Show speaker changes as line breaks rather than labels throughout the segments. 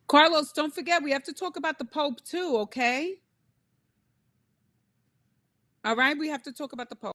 Carlos, don't forget we have to talk about the Pope too, okay? All right, we have to talk about the Pope.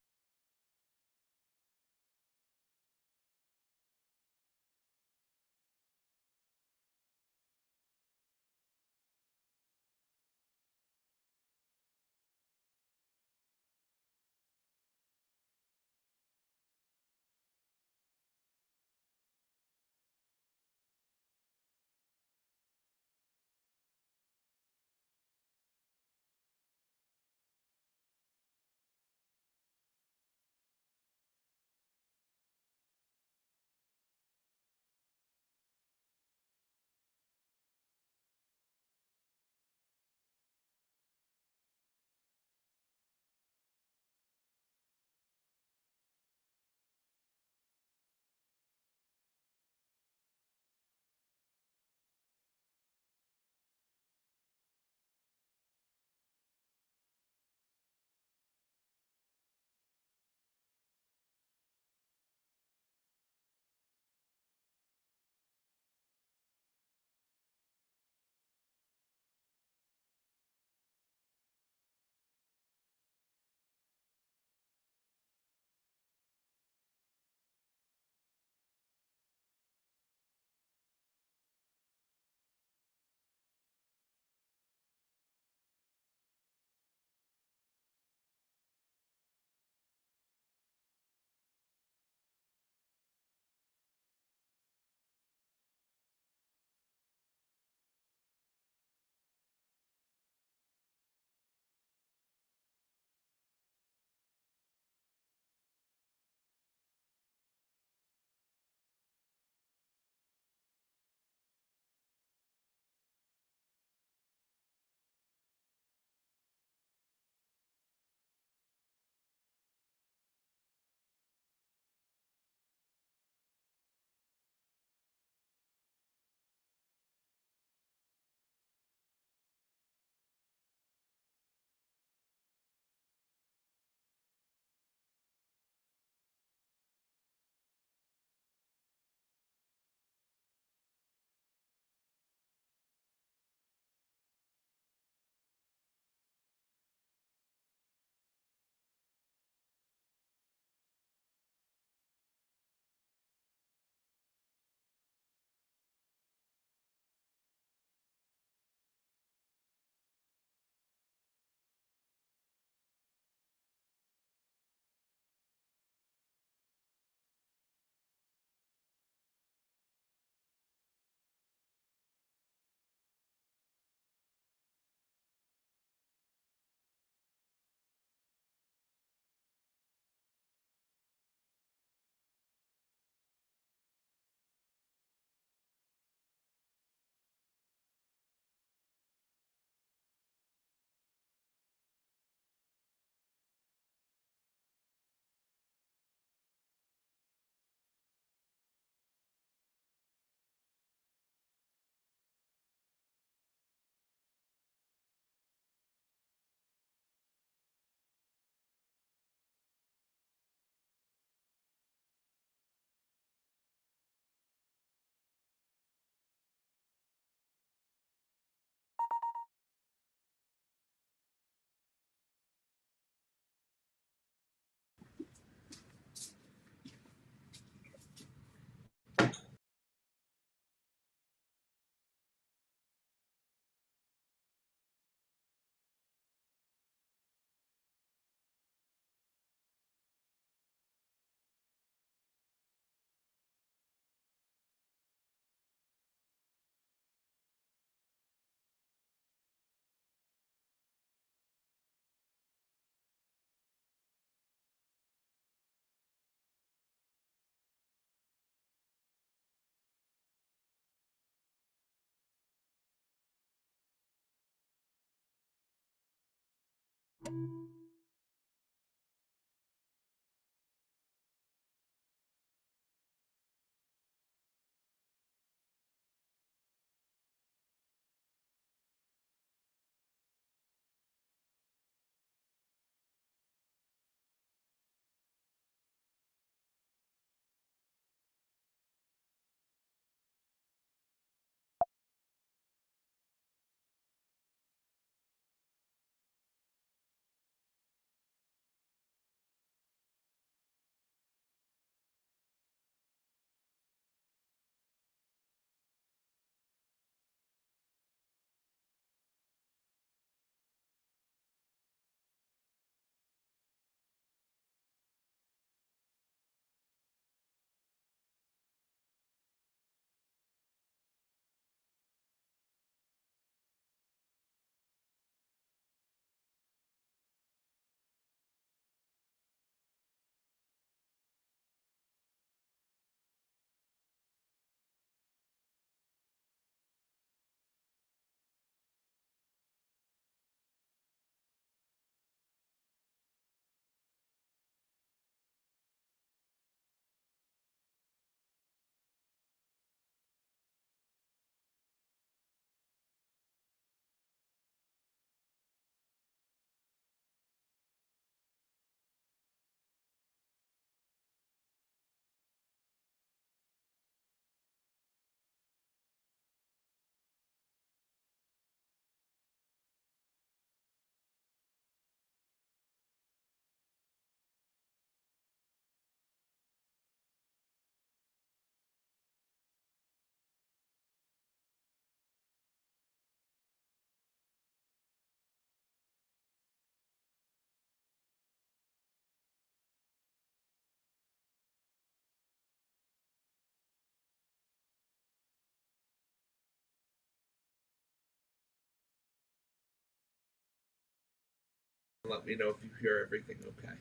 let me know if you hear everything okay.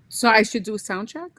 So I should do a sound check?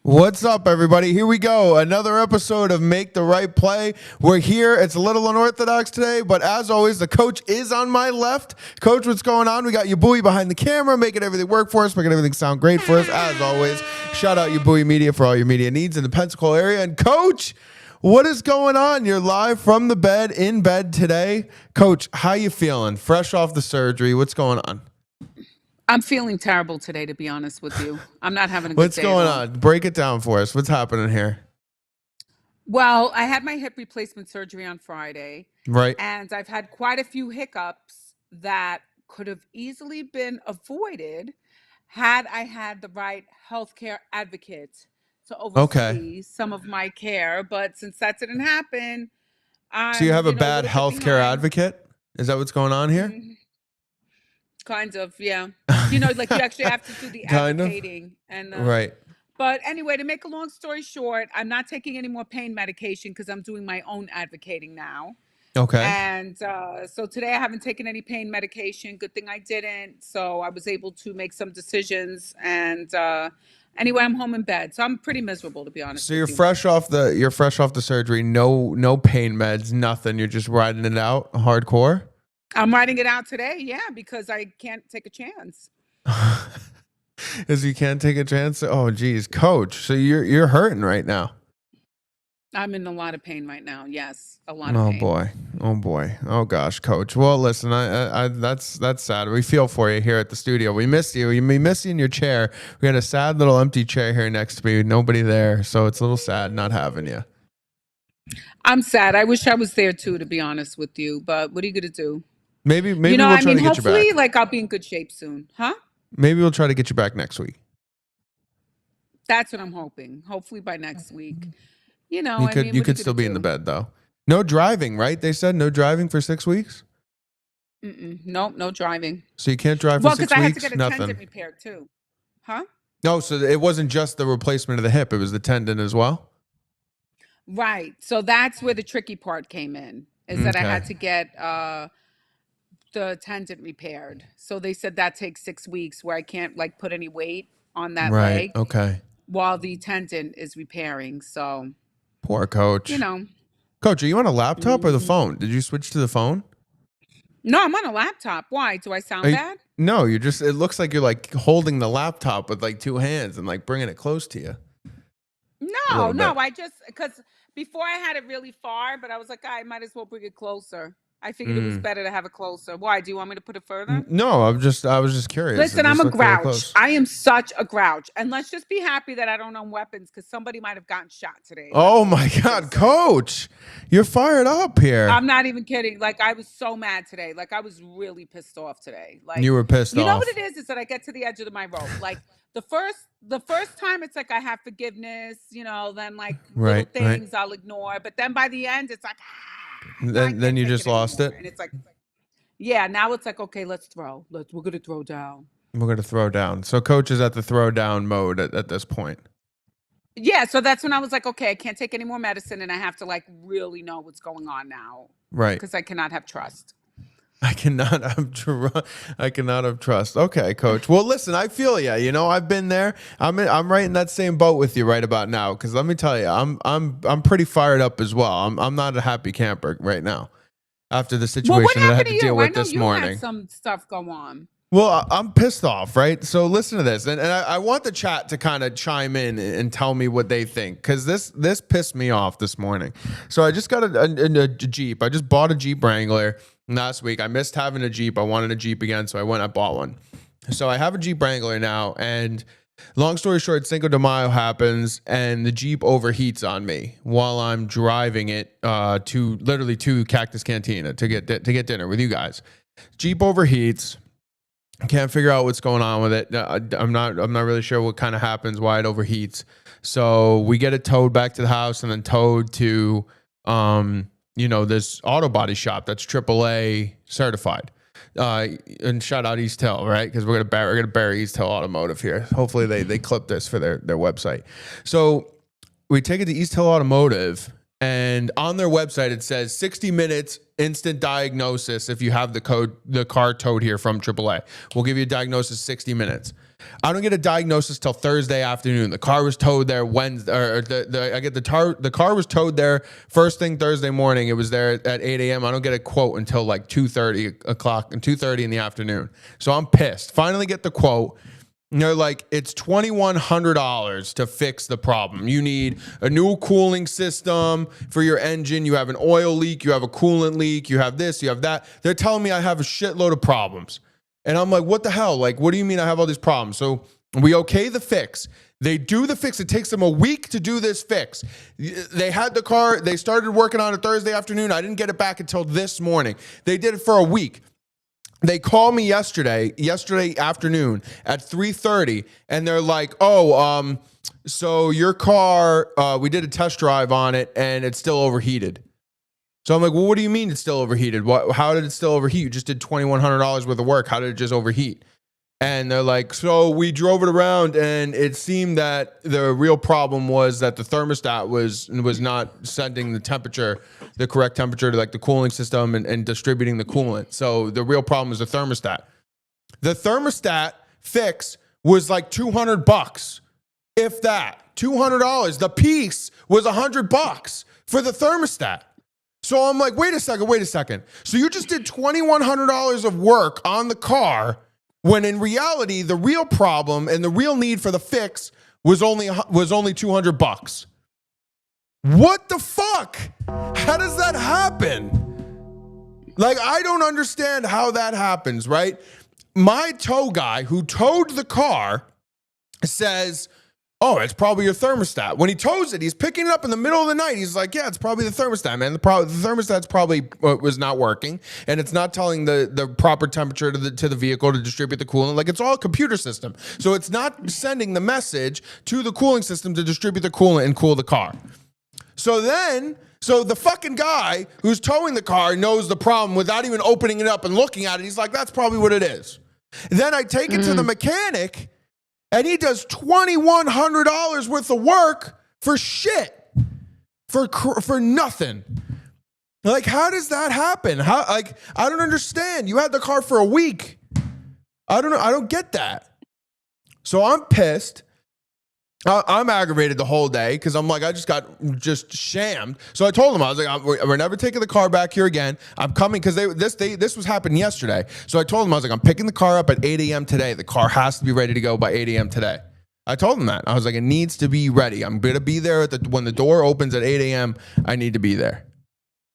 What's up, everybody? Here we go. Another episode of Make the Right Play. We're here. It's a little unorthodox today, but as always, the coach is on my left. Coach, what's going on? We got your buoy behind the camera, making everything work for us, making everything sound great for us. As always, shout out your buoy media for all your media needs in the Pensacola area. And Coach, what is going on? You're live from the bed, in bed today. Coach, how you feeling? Fresh off the surgery. What's going on?
I'm feeling terrible today, to be honest with you. I'm not having a good
What's
day
going
at all.
on? Break it down for us. What's happening here?
Well, I had my hip replacement surgery on Friday,
Right.
and I've had quite a few hiccups that could have easily been avoided had I had the right healthcare advocate to
Okay.
oversee some of my care. But since that didn't happen,
So you
I'm,
have a
a
bad
little bit
healthcare
behind.
advocate? Is that what's going on here?
Kind of, yeah. Like you actually have to do the
Kind of.
advocating and
Right.
but anyway, to make a long story short, I'm not taking any more pain medication because I'm doing my own advocating now.
Okay.
And so today I haven't taken any pain medication. Good thing I didn't. So I was able to make some decisions. And anyway, I'm home in bed. So I'm pretty miserable, to be honest
So
with
you're
you.
fresh off the surgery. No pain meds, nothing. You're just riding it out hardcore.
I'm writing it out today, yeah, because I can't take a chance.
Because you can't take a chance. Oh geez, coach. So you're hurting right now.
I'm in a lot of pain right now. Yes, a lot of
Oh
pain.
boy. Oh boy. Oh gosh, coach. Well, listen, I that's sad. We feel for you here at the studio. We missed you. We missed you in your chair. We had a sad little empty chair here next to me. Nobody there. So it's a little sad not having you.
I'm sad. I wish I was there too, to be honest with you. But what are you going to do?
Maybe we'll try to get you
Hopefully,
back.
like, I'll be in good shape soon. Huh?
Maybe we'll try to get you back next week.
That's what I'm hoping. Hopefully by next week.
You
What
could
are you
still be in the
do?
bed though. No driving, right? They said no driving for 6 weeks.
Nope, no driving.
So you can't drive for
Well,
6
because I had to
weeks.
get a
Nothing.
tendon repaired too. Huh?
No, so it wasn't just the replacement of the hip; it was the tendon as well.
Right. So that's where the tricky part came in, is that I
Okay.
had to get the tendon repaired. So they said that takes 6 weeks, where I can't like put any weight on that
Right.
leg
Okay.
while the tendon is repairing. So,
Poor coach.
you know.
Coach, are you on a laptop or the
Mhm.
phone? Did you switch to the phone?
No, I'm on a laptop. Why? Do I sound bad?
No, you're just. It looks like you're like holding the laptop with like two hands and like bringing it close to you a
No,
little
no.
bit.
I just because before I had it really far, but I was like, I might as well bring it closer. I figured it was better to have it closer. Why? Do you want me to put it further?
No, I was just curious. It
Listen, I'm
just
a
looked really
grouch.
close.
I am such a grouch. And let's just be happy that I don't own weapons because somebody might have gotten shot today.
Oh
That's all
my
I'm gonna
God,
say.
Coach, you're fired up here.
I'm not even kidding. Like I was so mad today. Like I was really pissed off today. Like
You were pissed
you know
off.
what it is that I get to the edge of my rope. Like the first time it's like I have forgiveness, then like little
Right, right.
things I'll ignore. But then by the end it's like now I
Then
can't
you
take
just lost
anymore.
it.
And it's like yeah, now it's like okay, let's throw. We're gonna throw down.
We're gonna throw down. So Coach is at the throw down mode at this point.
Yeah, so that's when I was like, okay, I can't take any more medicine and I have to like really know what's going on now
Right.
because I cannot have trust.
I cannot have trust. Okay, Coach. Well, listen, I feel you. You know, I've been there. I'm right in that same boat with you right about now. Because let me tell you, I'm pretty fired up as well. I'm not a happy camper right now after the
Well,
situation
what
that I had
happened
to
to
deal
you? I
with
know
this
you
morning.
had some stuff go on.
Well, I'm pissed off, right? So listen to this, and I want the chat to kind of chime in and tell me what they think, because this pissed me off this morning. So I just got a Jeep. I just bought a Jeep Wrangler last week. I missed having a Jeep. I wanted a Jeep again, so I went and bought one. So I have a Jeep Wrangler now, and long story short, Cinco de Mayo happens, and the Jeep overheats on me while I'm driving it to Cactus Cantina to get dinner with you guys. Jeep overheats. Can't figure out what's going on with it. I'm not really sure what kind of happens, why it overheats. So we get it towed back to the house and then towed to this auto body shop that's AAA certified. And shout out East Hill, right? Because we're gonna bury East Hill Automotive here. Hopefully they clip this for their website. So we take it to East Hill Automotive, and on their website it says 60 minutes instant diagnosis if you have the car towed here from AAA. We'll give you a diagnosis 60 minutes. I don't get a diagnosis till Thursday afternoon. The car was towed there Wednesday, or the car was towed there first thing Thursday morning. It was there at 8 a.m. I don't get a quote until like 2:30 in the afternoon. So I'm pissed. Finally get the quote. And they're like, it's $2,100 to fix the problem. You need a new cooling system for your engine. You have an oil leak. You have a coolant leak. You have this. You have that. They're telling me I have a shitload of problems. And I'm like, what the hell? Like, what do you mean I have all these problems? So we okay the fix. They do the fix. It takes them a week to do this fix. They had the car. They started working on it Thursday afternoon. I didn't get it back until this morning. They did it for a week. They called me yesterday afternoon at 3:30, and they're like, so your car, we did a test drive on it, and it's still overheated. So I'm like, well, what do you mean it's still overheated? How did it still overheat? You just did $2,100 worth of work. How did it just overheat? And they're like, so we drove it around, and it seemed that the real problem was that the thermostat was not sending the correct temperature to like the cooling system and distributing the coolant. So the real problem is the thermostat. The thermostat fix was like $200, if that. $200. The piece was $100 for the thermostat. So I'm like, wait a second. So you just did $2,100 of work on the car, when in reality, the real problem and the real need for the fix was only $200. What the fuck? How does that happen? Like, I don't understand how that happens, right? My tow guy who towed the car says, oh, it's probably your thermostat. When he tows it, he's picking it up in the middle of the night. He's like, yeah, it's probably the thermostat, man. The thermostat's probably was not working, and it's not telling the proper temperature to the vehicle to distribute the coolant. Like, it's all a computer system. So it's not sending the message to the cooling system to distribute the coolant and cool the car. So the fucking guy who's towing the car knows the problem without even opening it up and looking at it. He's like, that's probably what it is. Then I take it to the mechanic, and he does $2,100 worth of work for shit, for nothing. Like, how does that happen? I don't understand. You had the car for a week. I don't know. I don't get that. So I'm pissed. I'm aggravated the whole day because I'm like, I just got shammed. So I told them, I was like, we're never taking the car back here again. I'm coming because this was happening yesterday. So I told them, I was like, I'm picking the car up at 8 a.m. today. The car has to be ready to go by 8 a.m. today. I told them that. I was like, it needs to be ready. I'm going to be there when the door opens at 8 a.m. I need to be there.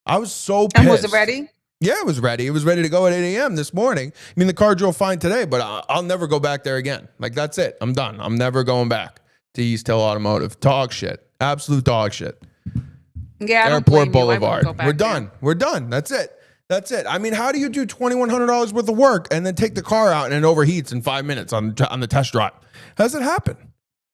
I was so pissed.
And was it ready?
Yeah, it was ready. It was ready to go at 8 a.m. this morning. I mean, the car drove fine today, but I'll never go back there again. Like, that's it. I'm done. I'm never going back to East Hill Automotive. Dog shit. Absolute dog shit.
Yeah,
Airport Boulevard. We're done.
There.
We're done. That's it. That's it. I mean, how do you do $2,100 worth of work and then take the car out and it overheats in 5 minutes on the test drive? How does it happen?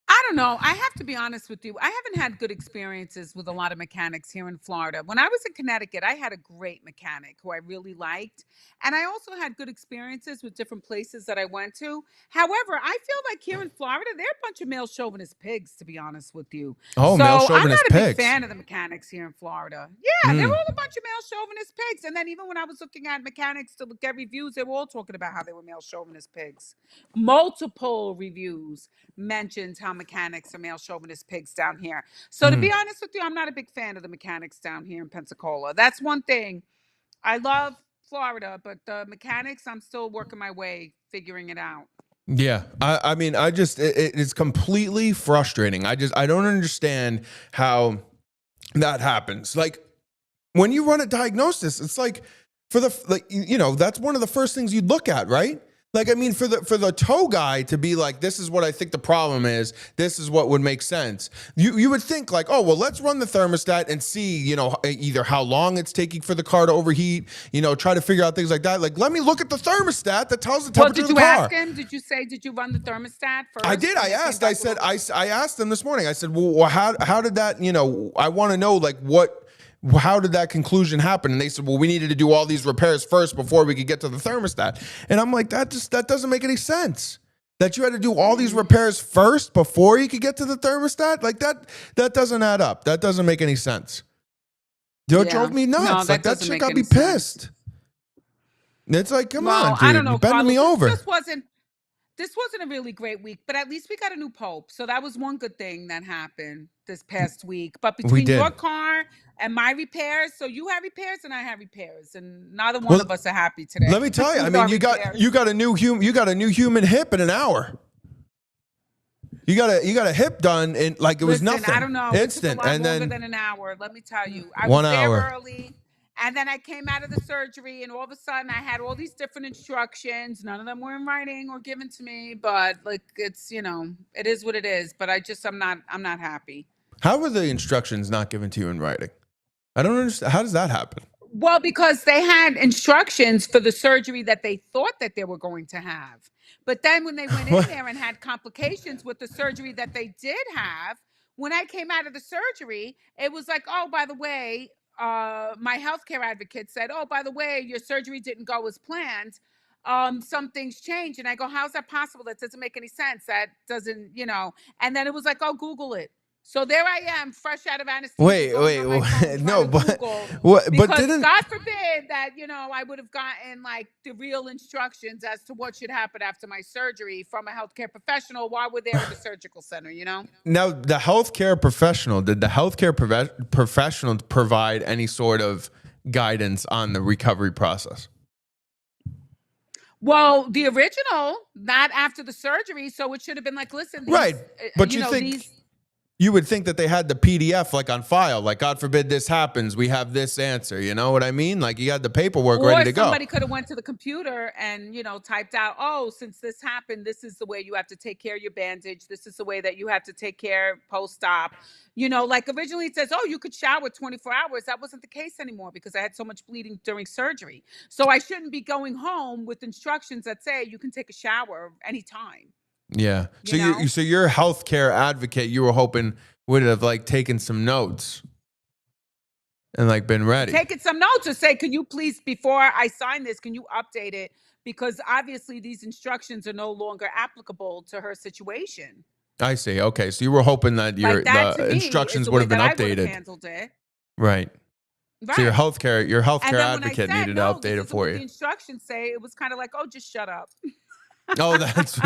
I don't know. I have to be honest with you. I haven't had good experiences with a lot of mechanics here in Florida. When I was in Connecticut, I had a great mechanic who I really liked. And I also had good experiences with different places that I went to. However, I feel like here in Florida, they're a bunch of male chauvinist pigs, to be honest with you.
Oh,
So
male
I'm
chauvinist
not a big
pigs.
fan of the mechanics here in Florida. Yeah, they're all a bunch of male chauvinist pigs. And then even when I was looking at mechanics to look at reviews, they were all talking about how they were male chauvinist pigs. Multiple reviews mentioned how mechanics are male chauvinist pigs down here. So to be honest with you, I'm not a big fan of the mechanics down here in Pensacola. That's one thing. I love Florida, but the mechanics, I'm still working my way figuring it out.
Yeah, I mean, it's completely frustrating. I don't understand how that happens. Like, when you run a diagnosis, it's like that's one of the first things you'd look at, right? Like, I mean, for the tow guy to be like, this is what I think the problem is. This is what would make sense. You would think like, oh, well, let's run the thermostat and see, either how long it's taking for the car to overheat, try to figure out things like that. Like, let me look at the thermostat that tells the temperature of the car.
Well, did you ask him? Did you say, did you run the thermostat first?
I did. I asked. I said, I asked them this morning. I said, well, how did that, I want to know, like, how did that conclusion happen? And they said, well, we needed to do all these repairs first before we could get to the thermostat. And I'm like, that doesn't make any sense. That you had to do all these repairs first before you could get to the thermostat? Like, that doesn't add up. That doesn't make any sense. It drove me nuts.
No,
that shit got me pissed. It's like, come on, dude.
I don't know,
You're bending me over.
This wasn't a really great week, but at least we got a new pope. So that was one good thing that happened this past week. But between your car and my repairs, so you have repairs and I have repairs, and neither one of us are happy today.
Let me tell you, I mean, you got a new human hip in an hour. You got a hip done in like it was nothing.
I don't know.
Instant,
it took a lot
and
longer
then
than an hour. Let me tell you, I
1
was
hour.
there early. And then I came out of the surgery, and all of a sudden I had all these different instructions. None of them were in writing or given to me, but like it's, it is what it is. But I'm not happy.
How were the instructions not given to you in writing? I don't understand. How does that happen?
Well, because they had instructions for the surgery that they thought that they were going to have. But then when they went in there and had complications with the surgery that they did have, when I came out of the surgery, it was like, oh, by the way, my healthcare advocate said, oh, by the way, your surgery didn't go as planned. Some things changed. And I go, how's that possible? That doesn't make any sense. That doesn't, and then it was like, oh, Google it. So there I am, fresh out of anesthesia.
Wait, no, but didn't
God forbid that I would have gotten like the real instructions as to what should happen after my surgery from a healthcare professional while we're there at the surgical center.
Now, the healthcare professional, did the healthcare professional provide any sort of guidance on the recovery process?
Well, the original, not after the surgery, so it should have been like, listen,
right? But you think. You would think that they had the PDF like on file, like God forbid this happens, we have this answer. You know what I mean? Like you had the paperwork ready to go.
Or somebody could have went to the computer and typed out, oh, since this happened, this is the way you have to take care of your bandage. This is the way that you have to take care post-op. Like originally it says, oh, you could shower 24 hours. That wasn't the case anymore because I had so much bleeding during surgery. So I shouldn't be going home with instructions that say you can take a shower anytime.
Yeah. So your healthcare advocate, you were hoping would have like taken some notes and like been ready.
Taking some notes or say, can you please, before I sign this, can you update it? Because obviously these instructions are no longer applicable to her situation.
I see. Okay. So you were hoping that the instructions would have been updated.
Handled it.
Right. So your healthcare advocate needed to update it for you.
The instructions say, it was kind of like, oh, just shut up.
Oh, that's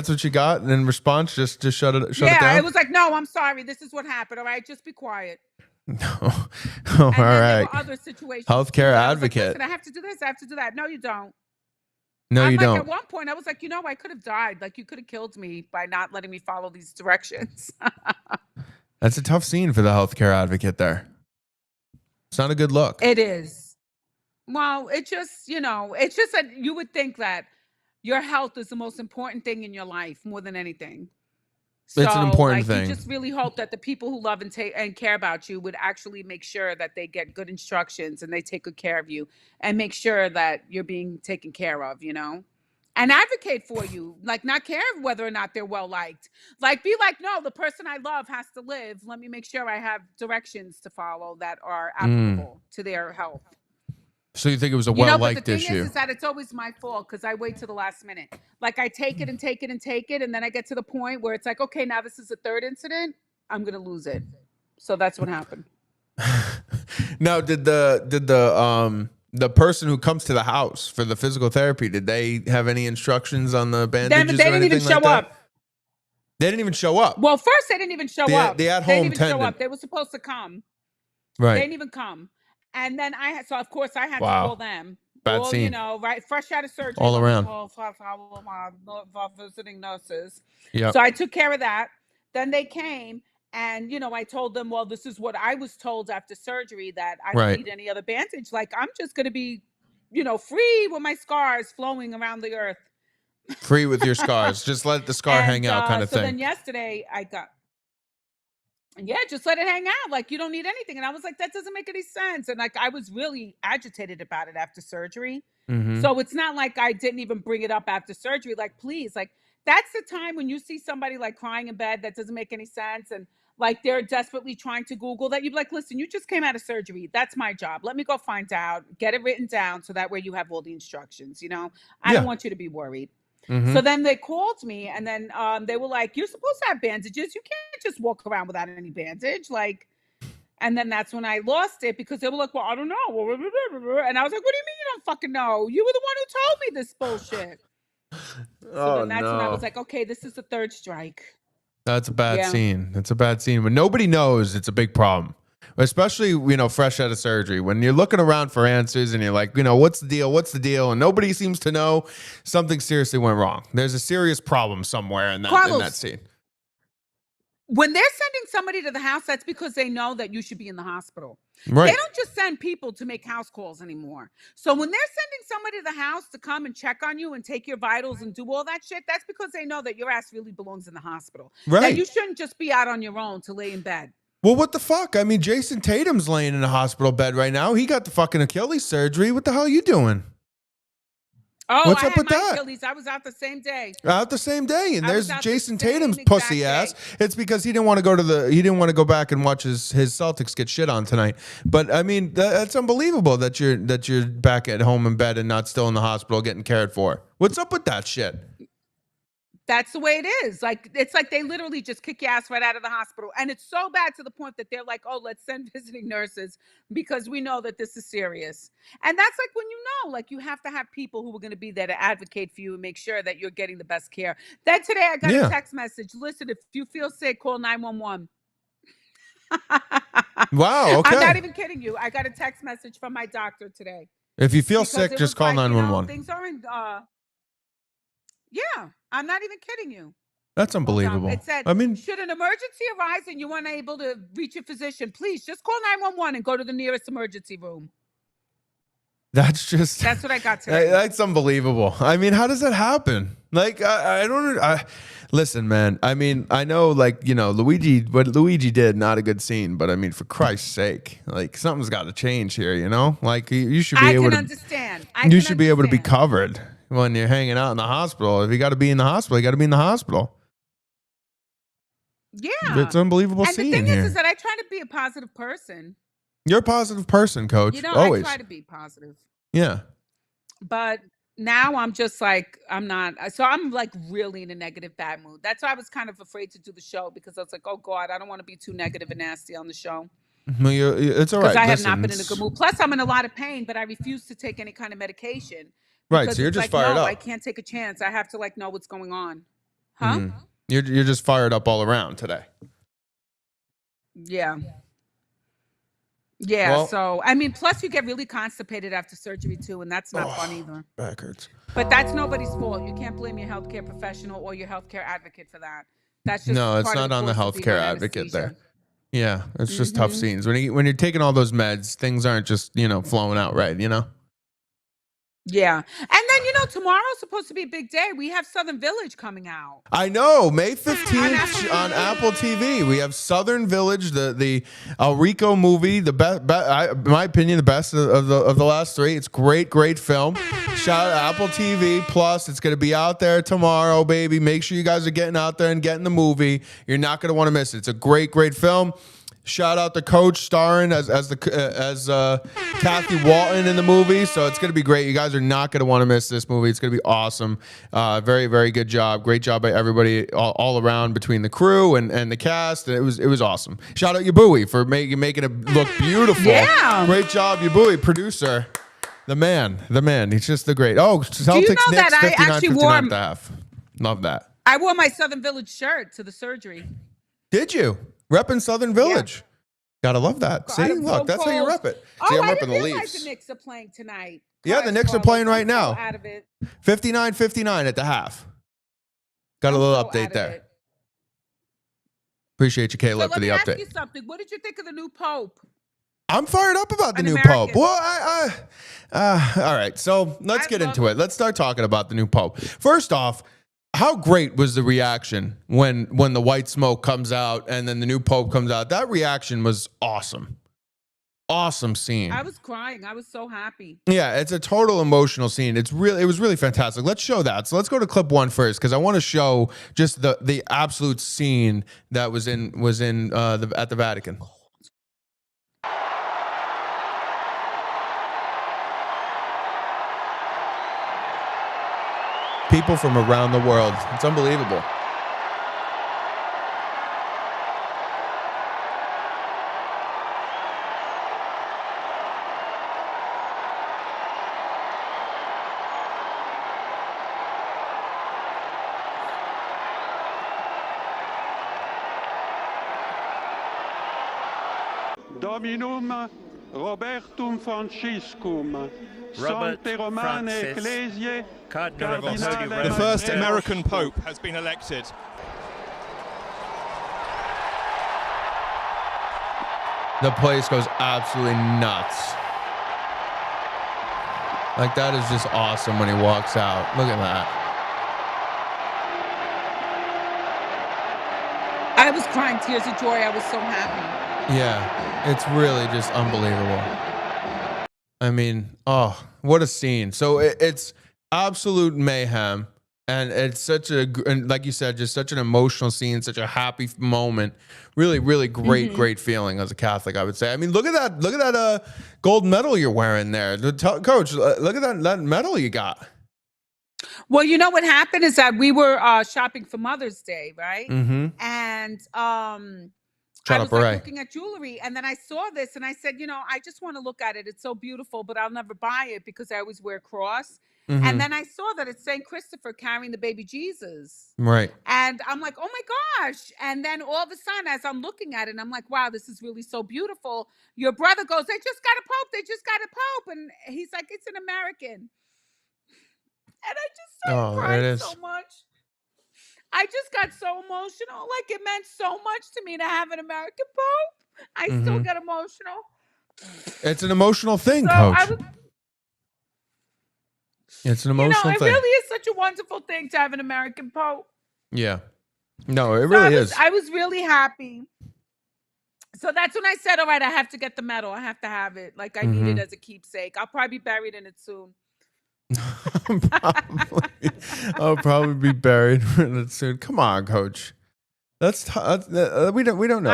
what you got. And in response, just shut it
Yeah,
down.
it was like, no, I'm sorry. This is what happened. All right, just be quiet.
No. Oh,
And
all
then there
right.
were other situations
Healthcare
too. And I was like,
advocate.
listen, I have to do this. I have to do that. No, you don't.
No,
I'm
you
like,
don't.
at one point, I was like, I could have died. Like, you could have killed me by not letting me follow these directions.
That's a tough scene for the healthcare advocate there. It's not a good look.
It is. Well, it just, it's just that you would think that your health is the most important thing in your life more than anything.
It's an
So,
important
like, you
thing.
just really hope that the people who love and care about you would actually make sure that they get good instructions and they take good care of you and make sure that you're being taken care of, and advocate for you, like not care whether or not they're well liked. Like, be like, no, the person I love has to live. Let me make sure I have directions to follow that are applicable to their health.
So you think it was a
But the
well-liked
thing
issue?
is that it's always my fault because I wait to the last minute. Like, I take it and take it and take it, and then I get to the point where it's like, okay, now this is the third incident. I'm gonna lose it. So that's what happened.
Now, did the person who comes to the house for the physical therapy, did they have any instructions on the bandages?
They
or
didn't even
anything
show
like that?
up.
They didn't even show up.
Well, first they didn't even show up.
The
They
at-home
didn't even show
tendon.
up. They were supposed to come.
Right.
They didn't even come. And then so of course I had
Wow.
to call them.
Bad
Well,
scene.
right, fresh out of surgery.
All around.
My visiting nurses.
Yeah.
So I took care of that. Then they came, and I told them, well, this is what I was told after surgery, that I don't need any other bandage. Like, I'm just gonna be, free with my scars flowing around the earth.
Free with your scars. Just let the scar hang out, kind of
so
thing.
then yesterday just let it hang out. Like, you don't need anything. And I was like, that doesn't make any sense. And like, I was really agitated about it after surgery.
Mm-hmm.
So it's not like I didn't even bring it up after surgery. Like, please, like, that's the time when you see somebody like crying in bed that doesn't make any sense, and like they're desperately trying to Google that, you'd be like, listen, you just came out of surgery. That's my job. Let me go find out, get it written down, so that way you have all the instructions. I don't want you to be worried.
Mm-hmm.
So then they called me, and then they were like, you're supposed to have bandages. You can't just walk around without any bandage. Like, and then that's when I lost it, because they were like, well, I don't know. And I was like, what do you mean you don't fucking know? You were the one who told me this bullshit. So then that's when I was like, okay, this is the third strike.
That's a bad scene. That's a bad scene. When nobody knows, it's a big problem. Especially, fresh out of surgery. When you're looking around for answers and you're like, what's the deal? What's the deal? And nobody seems to know, something seriously went wrong. There's a serious problem somewhere in that scene.
When they're sending somebody to the house, that's because they know that you should be in the hospital.
Right.
They don't just send people to make house calls anymore. So when they're sending somebody to the house to come and check on you and take your vitals and do all that shit, that's because they know that your ass really belongs in the hospital.
Right.
That you shouldn't just be out on your own to lay in bed.
Well, what the fuck? I mean, Jason Tatum's laying in a hospital bed right now. He got the fucking Achilles surgery. What the hell are you doing?
Oh,
what's
I
up
had
with
my
that?
Achilles. I was out the same day.
Out the same day, and there's Jason Tatum's
exact
pussy ass. It's because he didn't want to go back and watch his Celtics get shit on tonight. But I mean, that's unbelievable that you're back at home in bed and not still in the hospital getting cared for. What's up with that shit?
That's the way it is. Like, it's like they literally just kick your ass right out of the hospital. And it's so bad to the point that they're like, oh, let's send visiting nurses because we know that this is serious. And that's like when like you have to have people who are going to be there to advocate for you and make sure that you're getting the best care. Then today I got a text message. Listen, if you feel sick, call 911.
Wow, okay.
I'm not even kidding you. I got a text message from my doctor today.
If you feel sick, just call 911.
Things aren't yeah, I'm not even kidding you.
That's unbelievable.
It said, should an emergency arise and you're unable to reach a physician, please just call 911 and go to the nearest emergency room.
That's
what I got today.
That's unbelievable. I mean, how does that happen? Like, I don't listen, man. I mean, I know, like, what Luigi did, not a good scene, but I mean, for Christ's sake, like, something's got to change here, Like, you should be able to understand. You should be able to be covered when you're hanging out in the hospital. If you got to be in the hospital, you got to be in the hospital.
Yeah.
It's an unbelievable scene.
And the thing is that I try to be a positive person.
You're a positive person, Coach. Always.
I try to be positive.
Yeah.
But now I'm just like, I'm not. So I'm like really in a negative, bad mood. That's why I was kind of afraid to do the show, because I was like, oh God, I don't want to be too negative and nasty on the show.
Well, it's all right.
Because I have not been in a good mood. Plus, I'm in a lot of pain, but I refuse to take any kind of medication
Right.
because
So you're
it's
just
like,
fired
no, I
up.
can't take a chance. I have to like know what's going on. Huh?
Mhm. You're just fired up all around today.
Yeah. Yeah.
Well,
So, I mean, plus you get really constipated after surgery too, and that's not fun
oh,
either.
back hurts.
But that's nobody's fault. You can't blame your healthcare professional or your healthcare advocate for that. That's just
No, it's
part of
not
the
on the
course of being
healthcare
on
advocate there.
anesthesia.
Yeah, it's just tough
Hmm.
scenes when you're taking all those meds. Things aren't just flowing out right.
Yeah. And then, tomorrow's supposed to be a big day. We have Southern Village coming out
I know. May
on
15th
Apple
on
TV.
Apple TV, we have Southern Village, the El Rico movie, the best, in my opinion, the best of the last three. It's great film. Shout out to Apple TV Plus. It's going to be out there tomorrow, baby. Make sure you guys are getting out there and getting the movie. You're not going to want to miss it. It's a great film. Shout out to Coach starring as Kathy Walton in the movie. So it's going to be great. You guys are not going to want to miss this movie. It's going to be awesome. Very good job. Great job by everybody all around between the crew and the cast. It was awesome. Shout out Yabui for making it look beautiful.
Yeah.
Great job, Yabui, producer. The man. He's just the great. Oh, Celtics,
know
Knicks,
that I
59,
actually
59
wore-
at the half. Love that.
I wore my Southern Village shirt to the surgery.
Did you? Repping Southern Village. Gotta love that. See,
I'm so
look, that's how you
cold.
rep it. See,
Oh,
I'm
I
repping
didn't
the
realize
Leafs.
the Knicks are playing tonight.
Yeah, the
Gosh,
Knicks are
Carlos,
playing right
I'm so
now.
out of it.
59-59 at the half. Got a
I'm
little
so
update
out of
there.
it.
Appreciate you,
So
Caleb,
let
for
me
the
ask
update.
you something. What did you think of the new Pope?
I'm fired up about the
An
new
American.
Pope. Well, all right. So let's
I
get
love
into it. Let's start talking about the new Pope. First off, how great was the reaction when the white smoke comes out and then the new Pope comes out? That reaction was awesome. Awesome scene.
I was crying. I was so happy.
Yeah, it's a total emotional scene. It was really fantastic. Let's show that. So let's go to clip 1 first because I want to show just the absolute scene that was at the Vatican. People from around the world. It's unbelievable.
Dominum Robertum Franciscum,
Robert
Sancte Romane
Francis,
Ecclesiae,
Cardinal of Holy
Cardinale
Roman.
The first
Matreos.
American Pope has been elected.
The place goes absolutely nuts. Like, that is just awesome when he walks out. Look at that.
I was crying tears of joy. I was so happy.
Yeah, it's really just unbelievable. I mean, oh, what a scene. So it's absolute mayhem. And it's and like you said, just such an emotional scene, such a happy moment. Really great feeling as a Catholic, I would say. I mean, look at that gold medal you're wearing there. Coach, look at that medal you got.
Well, you know what happened is that we were shopping for Mother's Day, right?
Mm-hmm.
And
Shut
I
up,
was like
Ray.
looking at jewelry, and then I saw this, and I said, I just want to look at it. It's so beautiful, but I'll never buy it because I always wear a cross.
Mm-hmm.
And then I saw that it's Saint Christopher carrying the baby Jesus.
Right.
And I'm like, oh my gosh. And then all of a sudden, as I'm looking at it, I'm like, wow, this is really so beautiful. Your brother goes, they just got a Pope. They just got a Pope. And he's like, it's an American. And I just started
It
crying
is.
so much. I just got so emotional. Like, it meant so much to me to have an American Pope. I still
Mhm.
get emotional.
It's an emotional thing,
So
Coach.
I was,
It's an emotional
it
thing.
really is such a wonderful thing to have an American Pope.
Yeah. No, it
So
really is.
I was really happy. So that's when I said, all right, I have to get the medal. I have to have it. Like, I need it as a keepsake. I'll probably be buried in it soon.
I'll probably be buried in it soon. Come on, Coach. We don't know
I
that.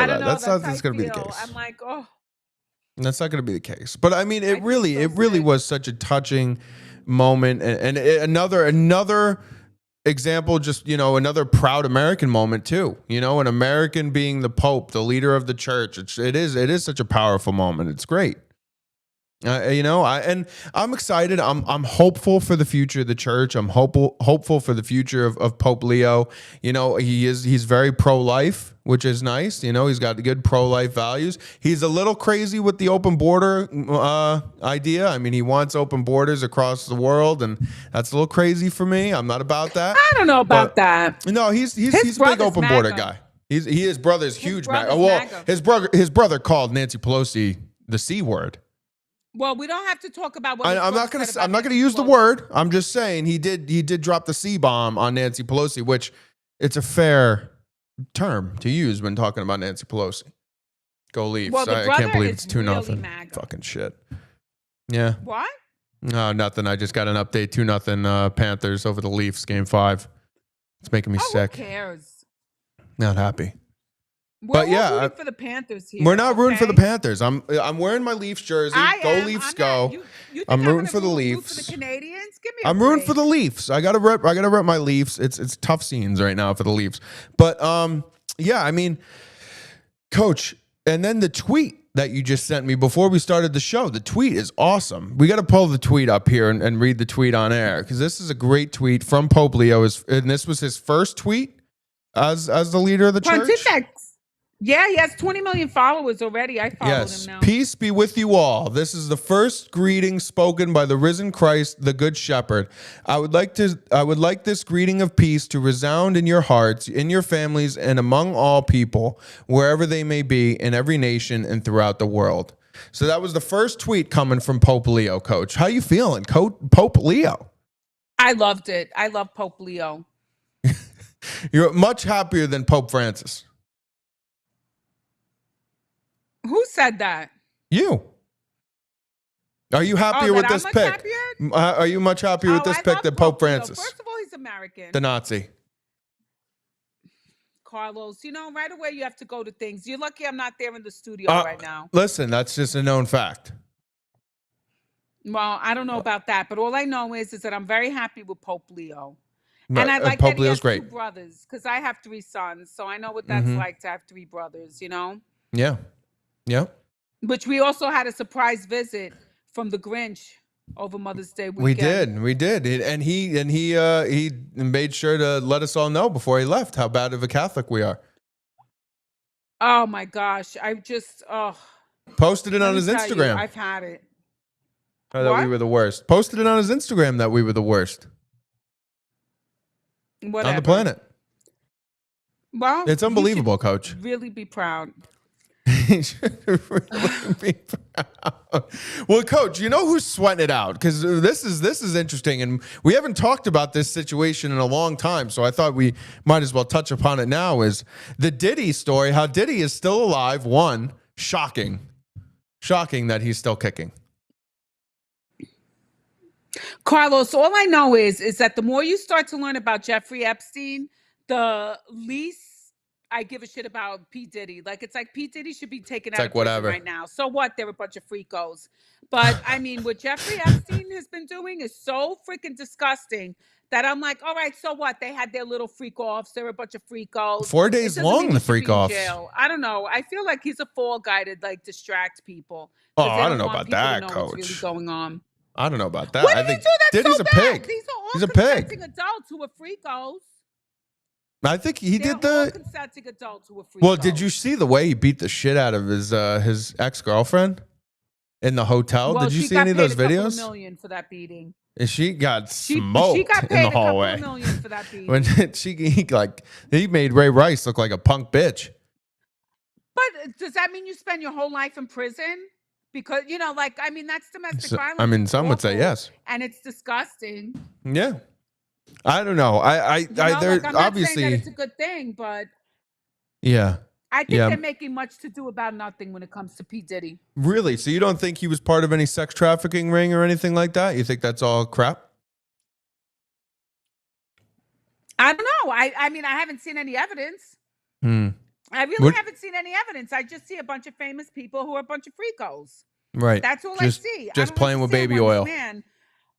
don't know.
That's not
how I
going to be the
feel.
case.
I'm like, oh.
That's not going to be the case. But I mean,
I
it
feel
really
so sick.
was such a touching moment, and another example, just another proud American moment too. An American being the Pope, the leader of the church. It is such a powerful moment. It's great. I'm excited. I'm hopeful for the future of the church. I'm hopeful for the future of Pope Leo. He's very pro-life, which is nice. He's got good pro-life values. He's a little crazy with the open border idea. I mean, he wants open borders across the world, and that's a little crazy for me. I'm not about that.
I don't know about that.
No, he's a big open border guy. His brother's huge. His brother called Nancy Pelosi the C word.
Well, we don't have to talk about what
I'm not gonna use the word. I'm just saying he did drop the C bomb on Nancy Pelosi, which it's a fair term to use when talking about Nancy Pelosi. Go Leafs.
Well,
I can't believe it's 2-0.
Really
Fucking shit. Yeah.
What?
No, nothing. I just got an update. 2-0 Panthers over the Leafs. Game 5. It's making me sick.
Who cares?
Not happy.
We're rooting for the Panthers here.
We're not rooting for the Panthers. I'm wearing my Leafs jersey. Leafs, go!
You think
I'm rooting for the
root
Leafs.
For the Canadians? Give me a
I'm
break.
rooting for the Leafs. I gotta rep my Leafs. It's tough scenes right now for the Leafs. But I mean, Coach, and then the tweet that you just sent me before we started the show. The tweet is awesome. We got to pull the tweet up here and read the tweet on air, because this is a great tweet from Pope Leo. And this was his first tweet as the leader of the church.
Yeah, he has 20 million followers already. I followed him now.
Peace be with you all. This is the first greeting spoken by the risen Christ, the Good Shepherd. I would like this greeting of peace to resound in your hearts, in your families, and among all people, wherever they may be, in every nation and throughout the world. So that was the first tweet coming from Pope Leo, Coach. How you feeling, Pope Leo?
I loved it. I love Pope Leo.
You're much happier than Pope Francis.
Who said that?
You. Are you happier with this pick? Are you much happier with this pick than Pope Francis?
First of all, he's American.
The Nazi.
Carlos, right away you have to go to things. You're lucky I'm not there in the studio right now.
Listen, that's just a known fact.
Well, I don't know about that, but all I know is that I'm very happy with Pope Leo. Right. And I like
Pope
that he has
great.
2 brothers, because I have 3 sons, so I know what that's like to have 3 brothers,
Yeah. Yeah.
Which we also had a surprise visit from the Grinch over Mother's Day weekend.
We did. And he made sure to let us all know before he left how bad of a Catholic we are.
Oh my gosh. I just
posted it on his Instagram.
I've had it.
That we were the worst. Posted it on his Instagram that we were the worst.
Whatever.
On the planet.
Well,
it's unbelievable, Coach.
Really be proud.
Really be proud. Well, Coach, who's sweating it out? Because this is interesting, and we haven't talked about this situation in a long time, so I thought we might as well touch upon it now. Is the Diddy story? How Diddy is still alive? One, shocking that he's still kicking.
Carlos, all I know is that the more you start to learn about Jeffrey Epstein, the least I give a shit about P. Diddy. It's like P. Diddy should be taken out of prison right now. So what? They're a bunch of freakos. But I mean, what Jeffrey Epstein has been doing is so freaking disgusting that I'm like, all right, so what? They had their little freak offs. They're a bunch of freakos.
4 days long, the freak offs.
I don't know. I feel like he's a fall guy to distract people.
Oh, I don't know about that, Coach.
What's really going on.
I don't know about that.
What did he do that's
Diddy's
so
a
bad?
pig.
These are all
He's a pig.
consenting adults who are freakos.
I think he
They're
did the
all consenting adults who are freakos.
Well, did you see the way he beat the shit out of his ex-girlfriend in the hotel?
Well,
did you see any of those videos?
$2 million for that beating.
And she got smoked
she got paid
in the hallway.
$2 million for that beating.
When he made Ray Rice look like a punk bitch.
But does that mean you spend your whole life in prison? Because that's domestic violence.
I mean, some would say yes,
and it's disgusting.
Yeah, I don't know. I'm
not saying that it's a good thing, but
yeah,
I think they're making much to do about nothing when it comes to P. Diddy.
Really? So you don't think he was part of any sex trafficking ring or anything like that? You think that's all crap?
I don't know. I mean, I haven't seen any evidence. I really haven't seen any evidence. I just see a bunch of famous people who are a bunch of freakos.
Right.
That's all I see.
Just playing with baby oil.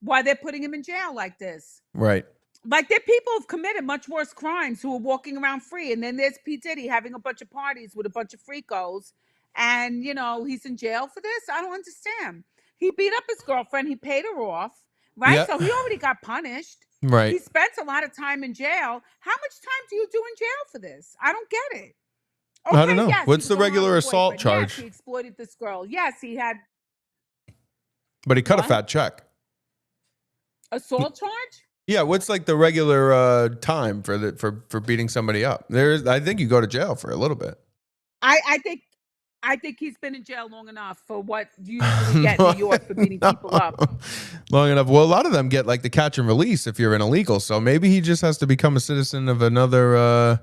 Why they're putting him in jail like this.
Right.
Like, there are people who've committed much worse crimes who are walking around free. And then there's P. Diddy having a bunch of parties with a bunch of freakos. And, he's in jail for this? I don't understand. He beat up his girlfriend. He paid her off, right?
Yeah.
So he already got punished.
Right.
He spent a lot of time in jail. How much time do you do in jail for this? I don't get it. Okay,
I don't know.
yes, he
What's
was
the
a
regular
horrible
assault
boyfriend.
charge?
Yes, he exploited this girl. Yes, he had
But he cut a
What?
fat check.
assault charge.
Yeah, what's like the regular time for beating somebody up? I think you go to jail for a little bit.
I think he's been in jail long enough for what you usually get in New York for beating people up.
Long enough. Well, a lot of them get like the catch and release if you're an illegal. So maybe he just has to become a citizen of another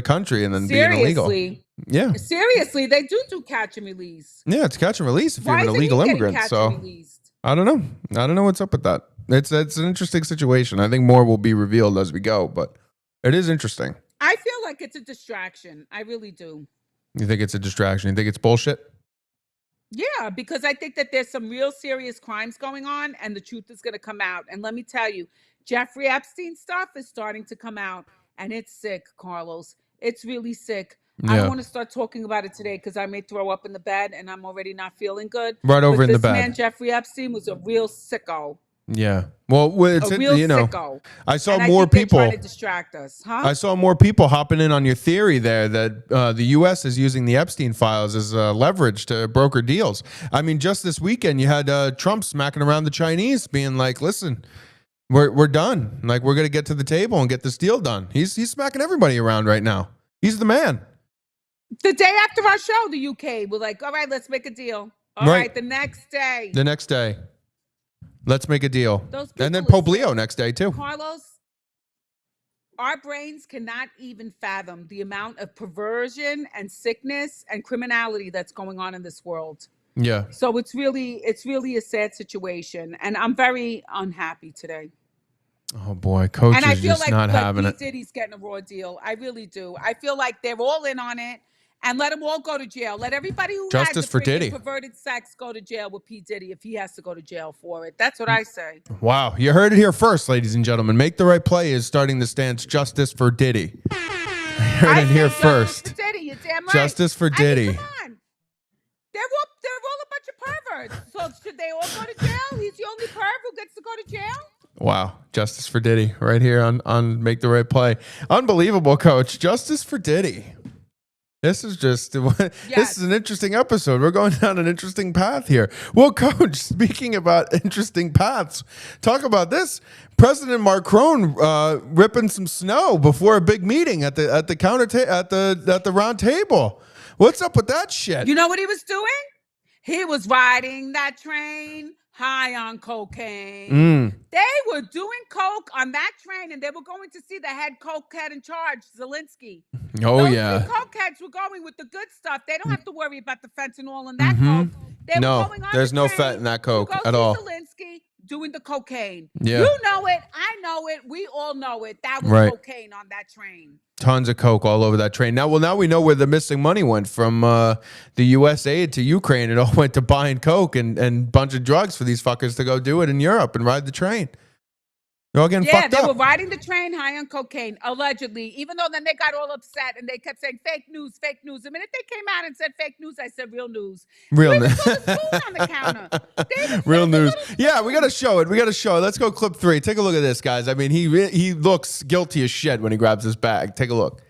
country and then be an illegal.
Seriously,
Yeah,
seriously, they do catch and release.
yeah, it's catch and release if you're
Why
an
isn't he
illegal
getting
immigrant.
catch
So
and released?
I don't know. I don't know what's up with that. It's an interesting situation. I think more will be revealed as we go, but it is interesting.
I feel like it's a distraction. I really do.
You think it's a distraction? You think it's bullshit?
Yeah, because I think that there's some real serious crimes going on and the truth is going to come out. And let me tell you, Jeffrey Epstein stuff is starting to come out and it's sick, Carlos. It's really sick. I
Yeah.
don't want to start talking about it today because I may throw up in the bed and I'm already not feeling good.
Right over
But
in the
this
bed.
man, Jeffrey Epstein, was a real sicko.
Yeah. Well, it's
A real
you know,
sicko.
I saw
And
more
I think they're
people.
trying to distract us, huh?
I saw more people hopping in on your theory there that the U.S. is using the Epstein files as leverage to broker deals. I mean, just this weekend, you had Trump smacking around the Chinese, being like, "Listen, we're done. Like, we're gonna get to the table and get this deal done." He's smacking everybody around right now. He's the man.
The day after our show, the UK was like, all right, let's make a deal. All
Right.
right, the next day.
The next day, let's make a deal.
Those
And then
people are
Pope Leo
sick.
next day too.
Carlos, our brains cannot even fathom the amount of perversion and sickness and criminality that's going on in this world.
Yeah.
So it's really a sad situation, and I'm very unhappy today.
Oh boy, Coach
And I
is
feel
just
like
not having
Pete
it.
Diddy's getting a raw deal. I really do. I feel like they're all in on it, and let them all go to jail. Let everybody who
Justice
has
for
the
Diddy.
perverted sex go to jail with Pete Diddy if he has to go to jail for it. That's what I say.
Wow, you heard it here first, ladies and gentlemen. Make the Right Play is starting the stance Justice for Diddy. You heard it here
say
first.
Justice for Diddy. You're damn right.
Justice for
I mean,
Diddy.
come on. They're all a bunch of perverts. So should they all go to jail? He's the only perv who gets to go to jail?
Wow, Justice for Diddy right here on Make the Right Play. Unbelievable, Coach. Justice for Diddy. This is just this is an interesting episode. We're going down an interesting path here. Well, Coach, speaking about interesting paths, talk about this. President Macron ripping some snow before a big meeting at the at the round table. What's up with that shit?
You know what he was doing? He was riding that train high on cocaine. They were doing coke on that train, and they were going to see the head cokehead in charge, Zelensky.
Oh
Those
yeah.
three cokeheads were going with the good stuff. They don't have to worry about the fentanyl and that coke. They
No,
were going on
there's
the
no
train
fat in that
to
coke
go
at
see
all.
Zelensky doing the cocaine.
Yeah.
You know it. I know it. We all know it. That was
Right.
cocaine on that train.
Tons of coke all over that train. Now we know where the missing money went from the U.S. aid to Ukraine. It all went to buying coke and bunch of drugs for these fuckers to go do it in Europe and ride the train. They're all getting
Yeah,
fucked
they
up.
were riding the train high on cocaine, allegedly, even though then they got all upset and they kept saying fake news, fake news. The minute they came out and said fake news, I said real news.
Real
We even
news.
saw the spoon on the counter. They even
Real
filled the
news.
little
Yeah, we got to show it. Let's go clip 3. Take a look at this, guys. I mean, he looks guilty as shit when he grabs his bag. Take a look.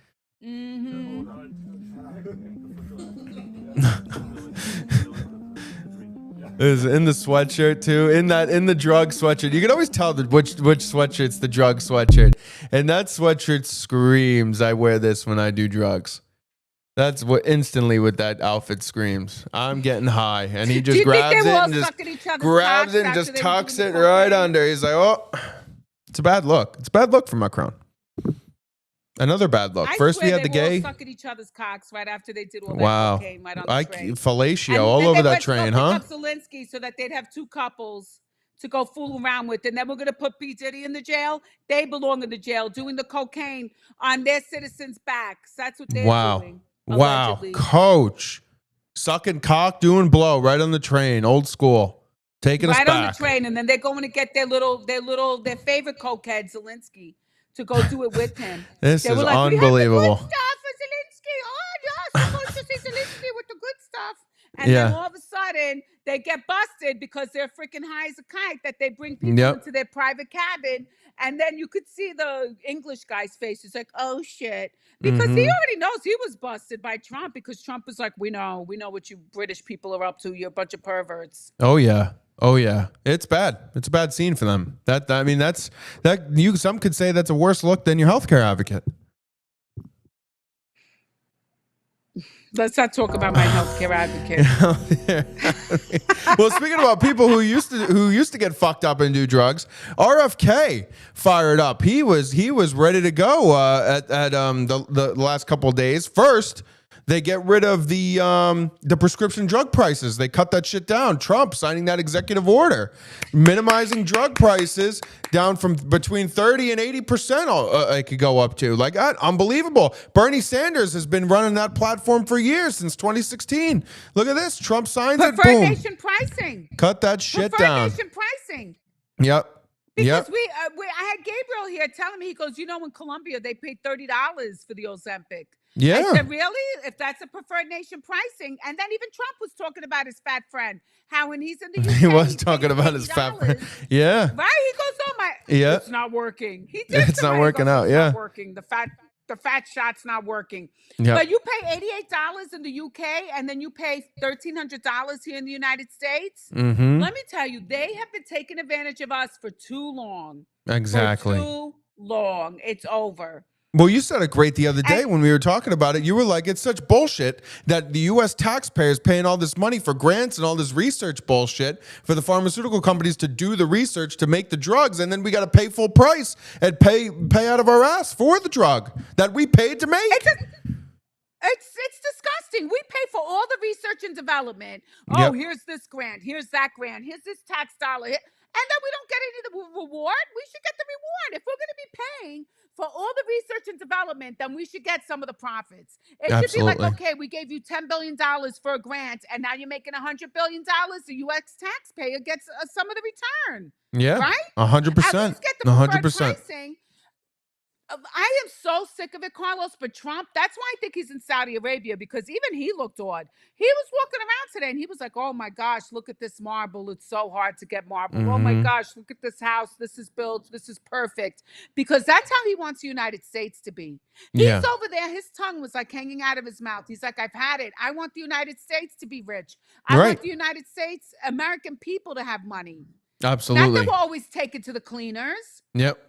Is in the sweatshirt too. In the drug sweatshirt. You can always tell which sweatshirt's the drug sweatshirt. And that sweatshirt screams, I wear this when I do drugs. That's what instantly what that outfit screams. I'm getting high. And he
Do
just
you think
grabs
they
it
were all
and just
sucking each other's
grabs
cocks
it and
after
just
they were
tucks
doing
it
the
right
cocaine?
under. He's like, oh, it's a bad look. It's a bad look for Macron. Another bad look.
I
First we
swear
had the
they were all
gay.
sucking each other's cocks right after they did all
Wow.
that cocaine right on the train.
Fellatio
And
all
then
over
they
that
went to go
train,
pick
huh?
up Zelensky so that they'd have two couples to go fool around with, and then we're gonna put P. Diddy in the jail. They belong in the jail doing the cocaine on their citizens' backs. That's what they're doing.
Wow.
Allegedly.
Coach. Sucking cock, doing blow right on the train. Old school. Taking us
Right
back.
on the train, and then they're going to get their favorite cokehead Zelensky to go do it with him.
This
They
is
were like,
unbelievable.
We have the good stuff for Zelensky. Oh, you're supposed to see Zelensky with the good stuff. And then
Yeah.
all of a sudden, they get busted because they're freaking high as a kite that they bring people
Yep.
into their private cabin. And then you could see the English guy's face. He's like, oh shit. Because he already knows he was busted by Trump because Trump was like, we know what you British people are up to. You're a bunch of perverts.
Oh yeah. Oh yeah. It's bad. It's a bad scene for them. Some could say that's a worse look than your healthcare advocate.
Let's not talk about my healthcare advocate.
Well, speaking about people who used to get fucked up and do drugs, RFK fired up. He was ready to go at the last couple of days. First, they get rid of the prescription drug prices. They cut that shit down. Trump signing that executive order, minimizing drug prices down from between 30 and 80%. It could go up to like that. Unbelievable. Bernie Sanders has been running that platform for years, since 2016. Look at this. Trump signs it.
Preferred
Boom.
nation pricing.
Cut that shit
Preferred
down.
nation pricing.
Yep.
Because I had Gabriel here telling me, he goes, in Colombia they paid $30 for the Ozempic.
Yeah.
I said, really? If that's a preferred nation pricing. And then even Trump was talking about his fat friend, how when he's in the UK,
He was talking about his fat friend. Yeah.
Right? He goes, oh my,
Yeah.
it's not working. He did.
It's not working out.
It's
Yeah.
not working. The fat shot's not working.
Yep.
But you pay $88 in the UK and then you pay $1,300 here in the United States.
Mm-hmm.
Let me tell you, they have been taking advantage of us for too long.
Exactly.
For too long. It's over.
Well, you said it great the other day when we were talking about it. You were like, it's such bullshit that the U.S. taxpayers paying all this money for grants and all this research bullshit for the pharmaceutical companies to do the research to make the drugs, and then we got to pay full price and pay out of our ass for the drug that we paid to make.
It's disgusting. We pay for all the research and development.
Yep.
Oh, here's this grant. Here's that grant. Here's this tax dollar. And then we don't get any of the reward. We should get the reward. If we're going to be paying for all the research and development, then we should get some of the profits. It should be like, okay, we gave you $10 billion for a grant, and now you're making $100 billion. The U.S. taxpayer gets some of the return.
Yeah.
Right?
100%.
At least get the preferred
100%.
pricing. I am so sick of it, Carlos. But Trump, that's why I think he's in Saudi Arabia, because even he looked odd. He was walking around today and he was like, oh my gosh, look at this marble. It's so hard to get marble. Oh my gosh, look at this house. This is built. This is perfect. Because that's how he wants the United States to be. He's over there. His tongue was like hanging out of his mouth. He's like, I've had it. I want the United States to be rich. I want the United States, American people to have money.
Absolutely.
Not that we'll always take it to the cleaners.
Yep.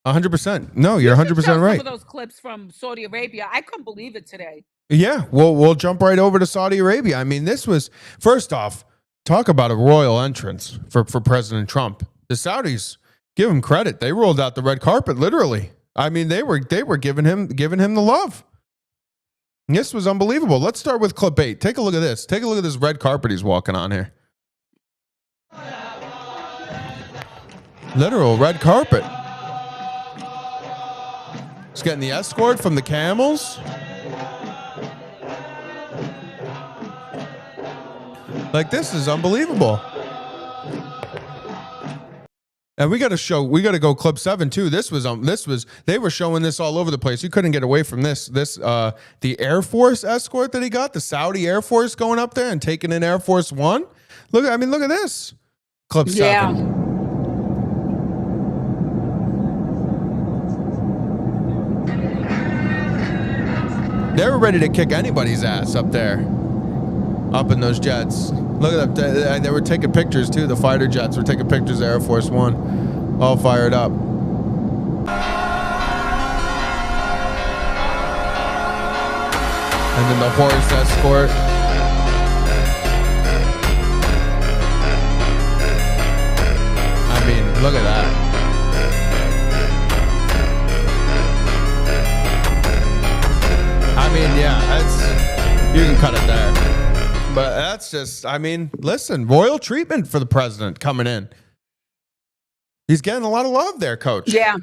100%. No, you're 100% right.
Some of those clips from Saudi Arabia. I couldn't believe it today.
Yeah, we'll jump right over to Saudi Arabia. I mean, this was, first off, talk about a royal entrance for President Trump. The Saudis, give him credit. They rolled out the red carpet, literally. I mean, they were giving him the love. This was unbelievable. Let's start with clip 8. Take a look at this. Take a look at this red carpet he's walking on here. Literal red carpet. He's getting the escort from the camels. Like, this is unbelievable. And we got to go clip 7 too. This was they were showing this all over the place. You couldn't get away from this. The Air Force escort that he got, the Saudi Air Force going up there and taking in Air Force One. Look at this. Clip 7. They were ready to kick anybody's ass up there, up in those jets. Look at them. They were taking pictures, too. The fighter jets were taking pictures of Air Force One, all fired up. And then the horse escort. I mean, look at that. I mean, yeah, you can cut it there. But that's just, I mean, listen, royal treatment for the president coming in. He's getting a lot of love there, Coach.
Yeah.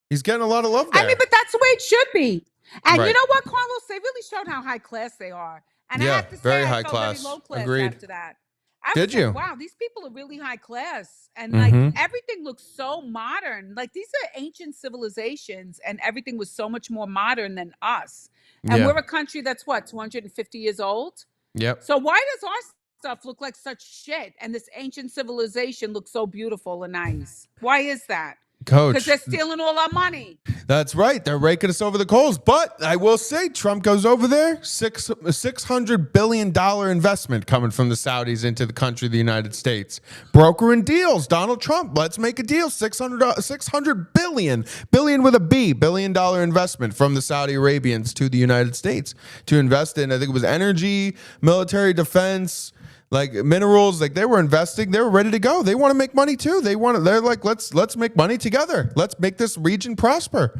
He's getting a lot of love there.
I mean, but that's the way it should be. And
Right.
you know what, Carlos? They really showed how high class they are. And
Yeah,
I have to say,
very
I
high
felt
class.
very low class
Agreed.
after that. I
Did
was
you?
like, wow, these people are really high class. And like everything looks so modern. Like these are ancient civilizations and everything was so much more modern than us. And
Yeah.
we're a country that's what, 250 years old?
Yep.
So why does our stuff look like such shit, and this ancient civilization looks so beautiful and nice. Why is that? Because
Coach,
they're stealing all our money.
that's right. They're raking us over the coals. But I will say, Trump goes over there, $600 billion investment coming from the Saudis into the country of the United States. Brokering deals. Donald Trump, let's make a deal. $600 billion with a B, $billion investment from the Saudi Arabians to the United States to invest in, I think it was energy, military defense, like minerals. Like they were investing, they were ready to go. They want to make money too. They're like, let's make money together. Let's make this region prosper.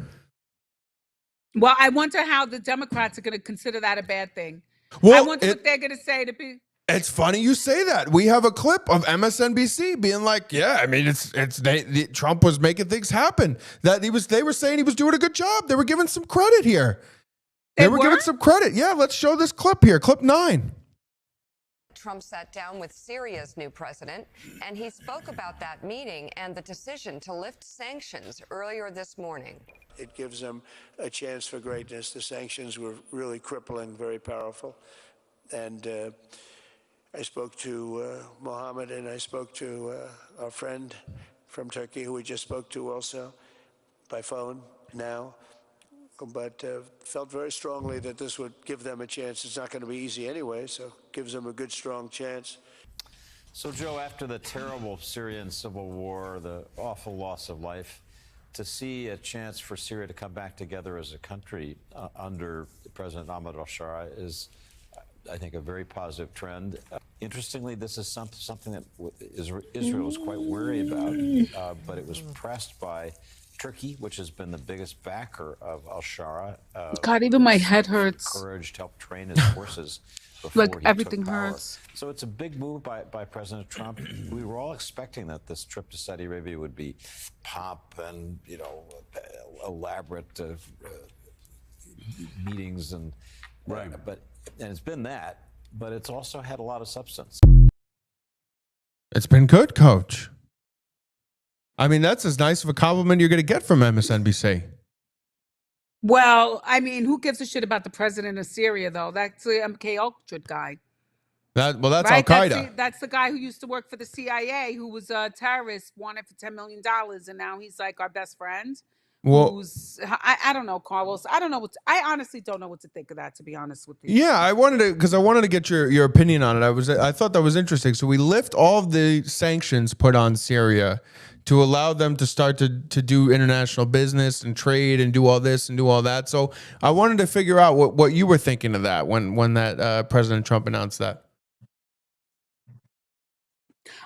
Well, I wonder how the Democrats are going to consider that a bad thing.
Well,
I wonder what they're going to say to be.
It's funny you say that. We have a clip of MSNBC being like, "Yeah, I mean, Trump was making things happen. That they were saying he was doing a good job. They were giving some credit here. They were giving some credit. Yeah, let's show this clip here, clip 9."
Trump sat down with Syria's new president, and he spoke about that meeting and the decision to lift sanctions earlier this morning.
It gives them a chance for greatness. The sanctions were really crippling, very powerful. And I spoke to Mohammed, and I spoke to our friend from Turkey, who we just spoke to also by phone now. But felt very strongly that this would give them a chance. It's not going to be easy anyway, so it gives them a good, strong chance.
So, Joe, after the terrible Syrian civil war, the awful loss of life, to see a chance for Syria to come back together as a country under President Ahmed al-Shara is, I think, a very positive trend. Interestingly, this is something that Israel was quite wary about, but it was pressed by Turkey, which has been the biggest backer of al-Shara.
God, even my head hurts.
Encouraged, helped train his forces before
Like
he
everything
took power.
hurts.
So it's a big move by President Trump. We were all expecting that this trip to Saudi Arabia would be pomp and, elaborate meetings and it's been that, but it's also had a lot of substance.
It's been good, Coach. I mean, that's as nice of a compliment you're going to get from MSNBC.
Well, I mean, who gives a shit about the president of Syria, though? That's the MK Ultra guy.
That's
right?
Al-Qaeda.
That's the guy who used to work for the CIA, who was a terrorist, wanted for $10 million, and now he's like our best friend.
Well,
I don't know, Carlos. I honestly don't know what to think of that, to be honest with you.
yeah, I wanted to get your opinion on it. I thought that was interesting. So we lift all of the sanctions put on Syria to allow them to start to do international business and trade and do all this and do all that. So I wanted to figure out what you were thinking of that when that President Trump announced that.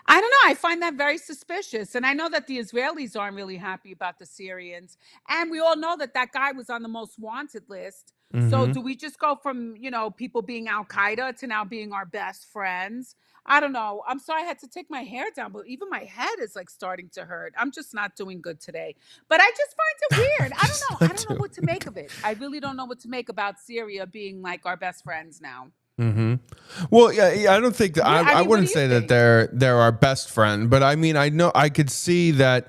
I don't know. I find that very suspicious. And I know that the Israelis aren't really happy about the Syrians. And we all know that guy was on the most wanted list. Mm-hmm. So do we just go from, people being Al-Qaeda to now being our best friends? I don't know. I'm sorry I had to take my hair down, but even my head is like starting to hurt. I'm just not doing good today. But I just find it weird. I don't know. I don't know what to make of it. I really don't know what to make about Syria being like our best friends now.
Mm-hmm. Well, yeah, I don't think that I wouldn't say that they're our best friend, but I mean, I could see the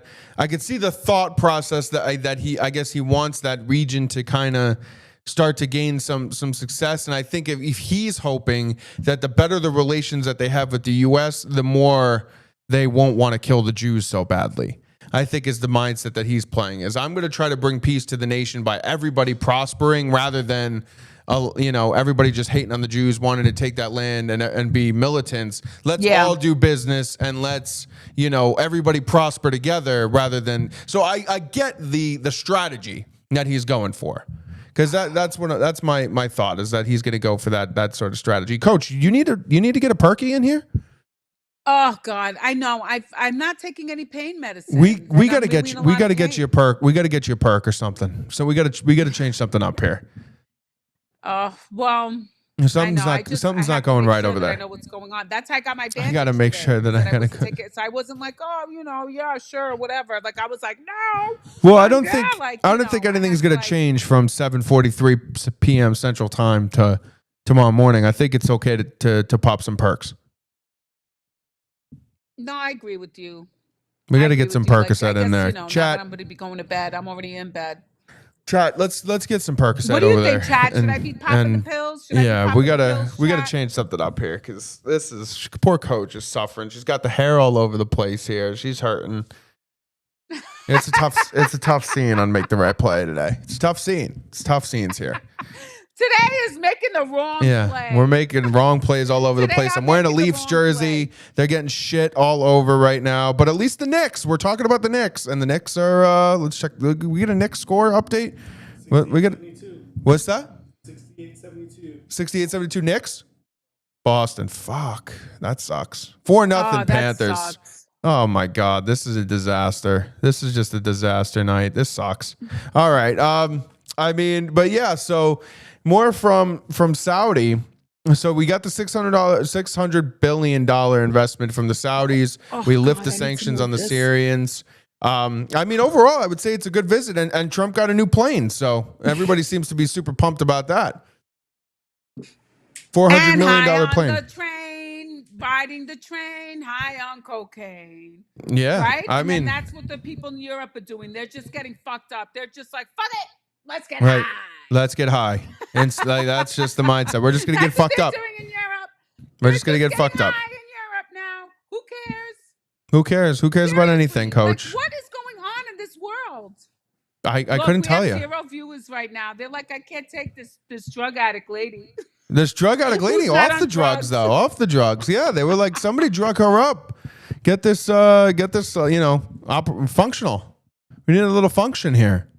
thought process that he wants that region to kind of start to gain some success. And I think if he's hoping that the better the relations that they have with the U.S., the more they won't want to kill the Jews so badly. I think is the mindset that he's playing is I'm going to try to bring peace to the nation by everybody prospering rather than everybody just hating on the Jews, wanting to take that land and be militants. Let's all do business and let's, everybody prosper together rather than. So I get the strategy that he's going for, because that's my thought is that he's going to go for that sort of strategy. Coach, you need to get a perky in here.
Oh God, I know. I'm not taking any pain medicine.
We got to get you a perk. We got to get you a perk or something. So we got to change something up here.
Well,
something's not going right over there.
I know what's going on. That's how I got my bandage.
I got to make sure that I got to
take it. So I wasn't like, yeah, sure, whatever. Like I was like, no.
Well, I don't think anything's going to change from 7:43 p.m. Central Time to tomorrow morning. I think it's okay to pop some perks.
No, I agree with you.
We got to get some Percocet in there.
Chat. I'm going to be going to bed. I'm already in bed.
Chat, let's get some Percocet
What do you
over
think,
there.
Chad? Should I be popping the pills? Should I be popping
we
the
gotta
pills,
we gotta
Chad?
change something up here because this is poor coach is suffering. She's got the hair all over the place here. She's hurting. It's a tough scene on Make the Right Play today. It's a tough scene. It's tough scenes here.
Today is making the wrong play.
We're making wrong plays all over the
Today
place.
I'm
I'm wearing a
making the
Leafs
wrong
jersey.
play.
They're getting shit all over right now. But at least the Knicks. We're talking about the Knicks, and the Knicks are. Let's check. We get a Knicks score update. We get. What's that?
68-72.
68-72 Knicks. Boston. Fuck. That sucks. 4-0
that
Panthers.
sucks.
Oh my God. This is a disaster. This is just a disaster night. This sucks. All right. I mean, but yeah, so more from Saudi. So we got the $600 billion investment from the Saudis. We lift the sanctions on the Syrians. I mean, overall, I would say it's a good visit, and Trump got a new plane. So everybody seems to be super pumped about that. $400 million plane.
On the train, riding the train, high on cocaine.
Yeah,
Right?
I
And
mean,
that's what the people in Europe are doing. They're just getting fucked up. They're just like, fuck it. Let's get
right.
high.
Let's get high. And like, that's just the mindset. We're just gonna get fucked up.
Doing in Europe.
We're just gonna get
getting
fucked up.
high in Europe now. Who cares?
Who cares? Who cares about anything, Coach?
Like, what is going on in this world?
I
Look,
couldn't
we
tell
have
you.
0 viewers right now. They're like, I can't take this drug addict lady.
This drug addict lady
Who's not
off the
on
drugs
drugs?
though. Off the drugs. Yeah, they were like, somebody drug her up. Get this, functional. We need a little function here.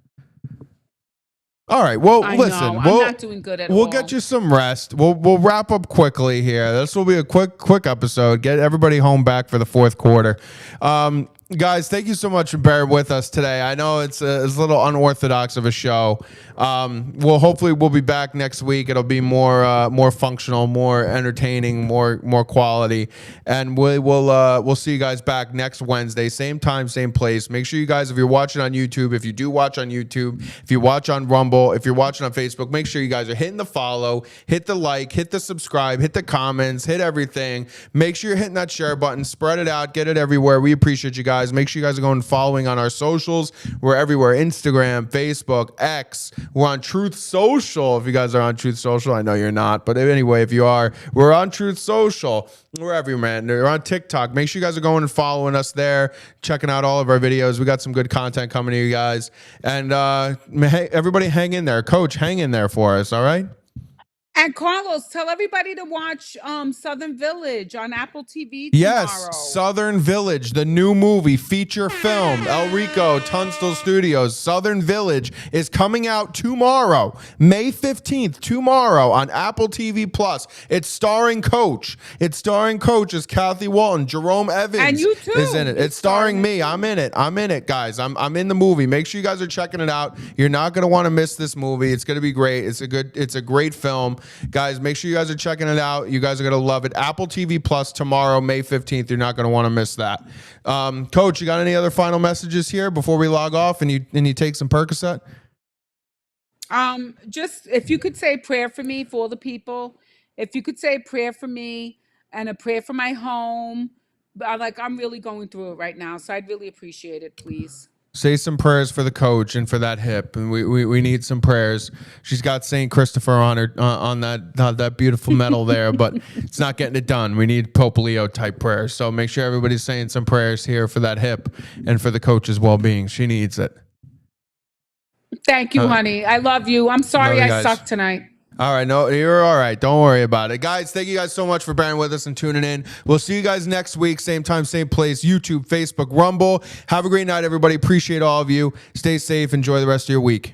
All right. Well,
I
listen.
know. I'm
We'll
not doing good at
we'll
all.
get you some rest. We'll wrap up quickly here. This will be a quick episode. Get everybody home back for the fourth quarter. Guys, thank you so much for bearing with us today. I know it's a little unorthodox of a show. Hopefully we'll be back next week. It'll be more functional, more entertaining, more quality, and we'll see you guys back next Wednesday, same time, same place. Make sure you guys, if you're watching on YouTube, if you do watch on YouTube, if you watch on Rumble, if you're watching on Facebook, make sure you guys are hitting the follow, hit the like, hit the subscribe, hit the comments, hit everything. Make sure you're hitting that share button, spread it out, get it everywhere. We appreciate you guys. Make sure you guys are going and following on our socials. We're everywhere: Instagram, Facebook, X. We're on Truth Social. If you guys are on Truth Social, I know you're not, but anyway, if you are, we're on Truth Social. We're everywhere, man. We're on TikTok. Make sure you guys are going and following us there, checking out all of our videos. We got some good content coming to you guys. And hey, everybody hang in there. Coach, hang in there for us, all right?
And Carlos, tell everybody to watch Southern Village on Apple TV tomorrow.
Yes, Southern Village, the new movie, feature film, El Rico, Tunstall Studios. Southern Village is coming out tomorrow, May 15th, tomorrow on Apple TV Plus. It's starring Coach. It's starring Coach as Kathy Walton. Jerome Evans
And you too.
is in it. It's starring me. I'm in it, guys. I'm in the movie. Make sure you guys are checking it out. You're not going to want to miss this movie. It's going to be great. It's a great film. Guys, make sure you guys are checking it out. You guys are going to love it. Apple TV Plus tomorrow, May 15th. You're not going to want to miss that. Coach, you got any other final messages here before we log off and you take some Percocet?
Just if you could say a prayer for me, for all the people. If you could say a prayer for me and a prayer for my home. I'm really going through it right now, so I'd really appreciate it, please.
Say some prayers for the coach and for that hip, and we need some prayers. She's got Saint Christopher on her on that beautiful medal there, but it's not getting it done. We need Pope Leo type prayers. So make sure everybody's saying some prayers here for that hip and for the coach's well-being. She needs it.
Thank you, honey. I love you. I'm sorry
Love you
I
guys.
sucked tonight.
All right, no, you're all right. Don't worry about it. Guys, thank you guys so much for bearing with us and tuning in. We'll see you guys next week, same time, same place, YouTube, Facebook, Rumble. Have a great night, everybody. Appreciate all of you. Stay safe. Enjoy the rest of your week.